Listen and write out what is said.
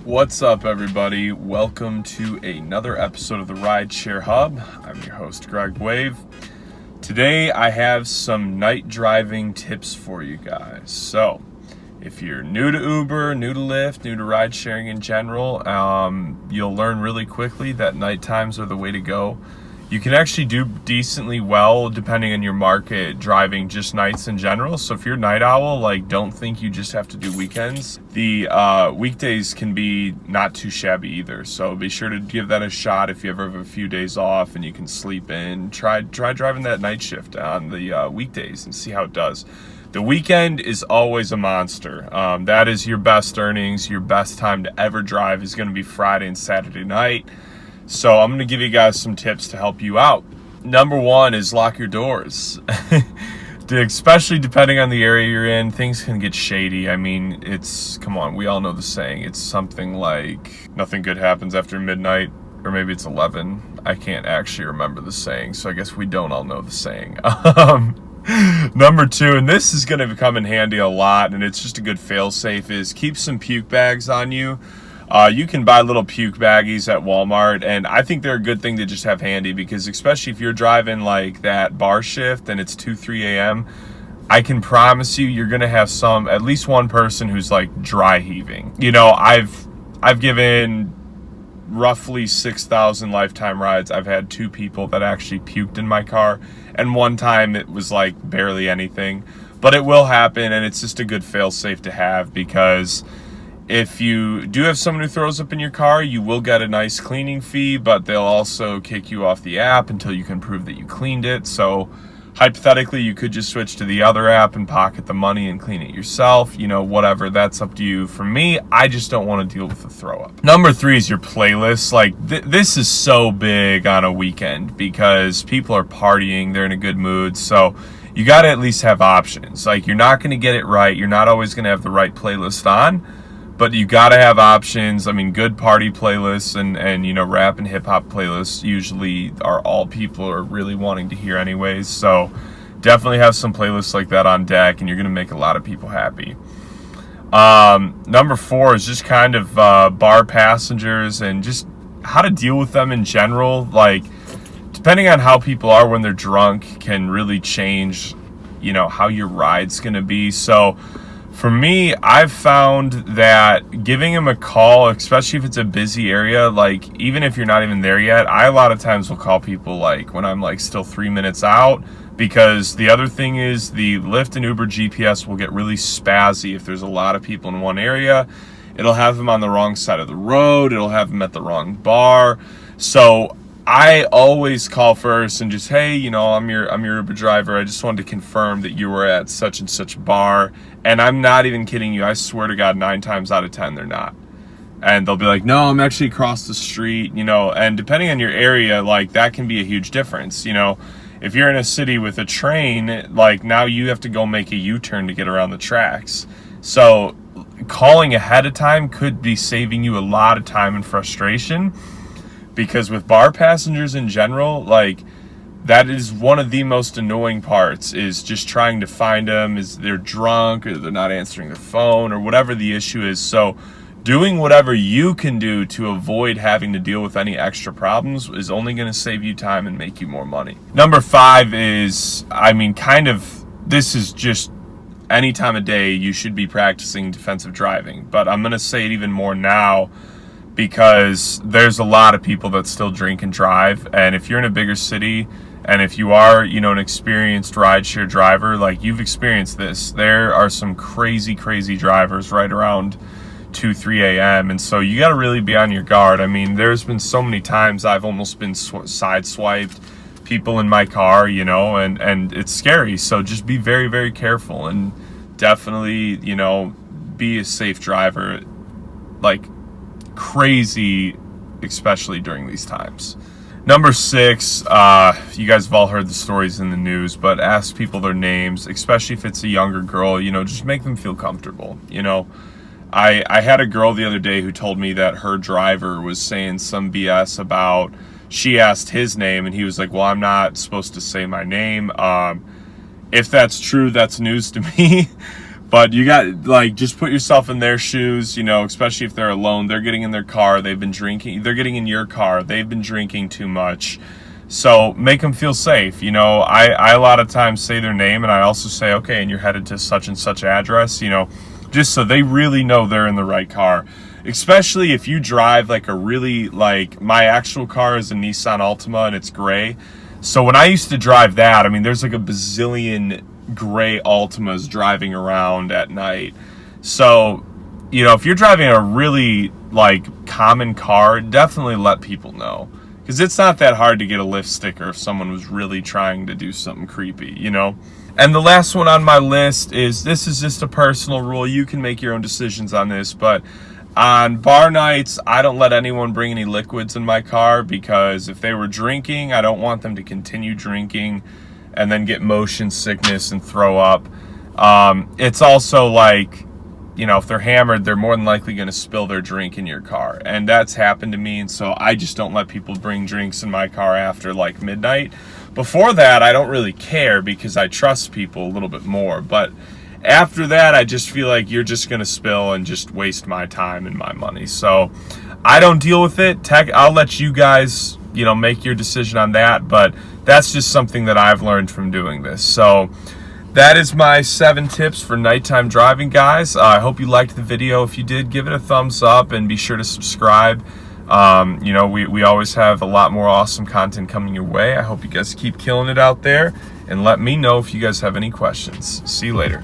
What's up, everybody? Welcome to another episode of the Rideshare Hub. I'm your host, Greg Wave. Today, I have some night driving tips for you guys. So, if you're new to Uber, new to Lyft, new to ride sharing in general, you'll learn really quickly that night times are the way to go. You can actually do decently well, depending on your market, driving just nights in general. So if you're a night owl, don't think you just have to do weekends. The weekdays can be not too shabby either. So be sure to give that a shot if you ever have a few days off and you can sleep in. Try driving that night shift on the weekdays and see how it does. The weekend is always a monster. That is your best earnings. Your best time to ever drive is going to be Friday and Saturday night. So I'm going to give you guys some tips to help you out. Number one is lock your doors. Especially depending on the area you're in, things can get shady. I mean, come on, we all know the saying. It's something like, nothing good happens after midnight, or maybe it's 11. I can't actually remember the saying, so I guess we don't all know the saying. Number two, and this is going to come in handy a lot, and it's just a good fail-safe, is keep some puke bags on you. You can buy little puke baggies at Walmart, and I think they're a good thing to just have handy, because especially if you're driving like that bar shift and it's 2-3 a.m., I can promise you're going to have at least one person who's like dry heaving. You know, I've given roughly 6,000 lifetime rides. I've had 2 people that actually puked in my car, and one time it was like barely anything, but it will happen, and it's just a good fail-safe to have, because if you do have someone who throws up in your car, you will get a nice cleaning fee, but they'll also kick you off the app until you can prove that you cleaned it. So hypothetically, you could just switch to the other app and pocket the money and clean it yourself. You know, whatever, that's up to you. For me, I just don't want to deal with the throw up. Number 3 is your playlist. This is so big on a weekend because people are partying, they're in a good mood. So you got to at least have options. You're not going to get it right. You're not always going to have the right playlist on, but you gotta have options. I mean, good party playlists and rap and hip hop playlists usually are all people are really wanting to hear anyways. So definitely have some playlists like that on deck, and you're gonna make a lot of people happy. Number 4 is just kind of bar passengers and just how to deal with them in general. Depending on how people are when they're drunk can really change, how your ride's gonna be. So for me, I've found that giving them a call, especially if it's a busy area, even if you're not even there yet, I a lot of times will call people when I'm still 3 minutes out, because the other thing is the Lyft and Uber GPS will get really spazzy if there's a lot of people in one area. It'll have them on the wrong side of the road. It'll have them at the wrong bar. So I always call first and just, hey, I'm your Uber driver. I just wanted to confirm that you were at such and such bar. And I'm not even kidding you. I swear to God, 9 times out of 10, they're not. And they'll be like, no, I'm actually across the street, and depending on your area, that can be a huge difference. If you're in a city with a train, now you have to go make a U-turn to get around the tracks. So calling ahead of time could be saving you a lot of time and frustration. Because with bar passengers in general, that is one of the most annoying parts, is just trying to find them. Is they're drunk or they're not answering their phone or whatever the issue is. So doing whatever you can do to avoid having to deal with any extra problems is only going to save you time and make you more money. Number 5 is, this is just any time of day you should be practicing defensive driving. But I'm going to say it even more now, because there's a lot of people that still drink and drive. And if you're in a bigger city, and if you are, an experienced rideshare driver, you've experienced this, there are some crazy drivers right around 2-3 a.m. And so you got to really be on your guard. I mean, there's been so many times I've almost been sideswiped, people in my car, and it's scary. So just be very, very careful, and definitely, be a safe driver. Crazy, especially during these times. Number 6, you guys have all heard the stories in the news, but ask people their names, especially if it's a younger girl. Just make them feel comfortable. I had a girl the other day who told me that her driver was saying some BS about, she asked his name and he was like, well, I'm not supposed to say my name. If that's true, that's news to me. But you got, like, just put yourself in their shoes, you know, especially if they're alone. They're getting in their car, they've been drinking. They're getting in your car, they've been drinking too much. So make them feel safe. You know, I a lot of times say their name, and I also say, okay, and you're headed to such and such address, you know, just so they really know they're in the right car. Especially if you drive like a really, like, my actual car is a Nissan Altima and it's gray. So when I used to drive that, I mean, there's like a bazillion gray Altimas driving around at night. So, you know, if you're driving a really, like, common car, definitely let people know. Because it's not that hard to get a Lyft sticker if someone was really trying to do something creepy, you know? And the last one on my list is, this is just a personal rule. You can make your own decisions on this, but on bar nights, I don't let anyone bring any liquids in my car, because if they were drinking, I don't want them to continue drinking and then get motion sickness and throw up. It's also like, you know, if they're hammered, they're more than likely going to spill their drink in your car. And that's happened to me, and so I just don't let people bring drinks in my car after, like, midnight. Before that, I don't really care because I trust people a little bit more. But after that, I just feel like you're just going to spill and just waste my time and my money. So I don't deal with it. I'll let you guys, you know, make your decision on that. But that's just something that I've learned from doing this. So that is my 7 tips for nighttime driving, guys. I hope you liked the video. If you did, give it a thumbs up and be sure to subscribe. You know, we always have a lot more awesome content coming your way. I hope you guys keep killing it out there, and let me know if you guys have any questions. See you later.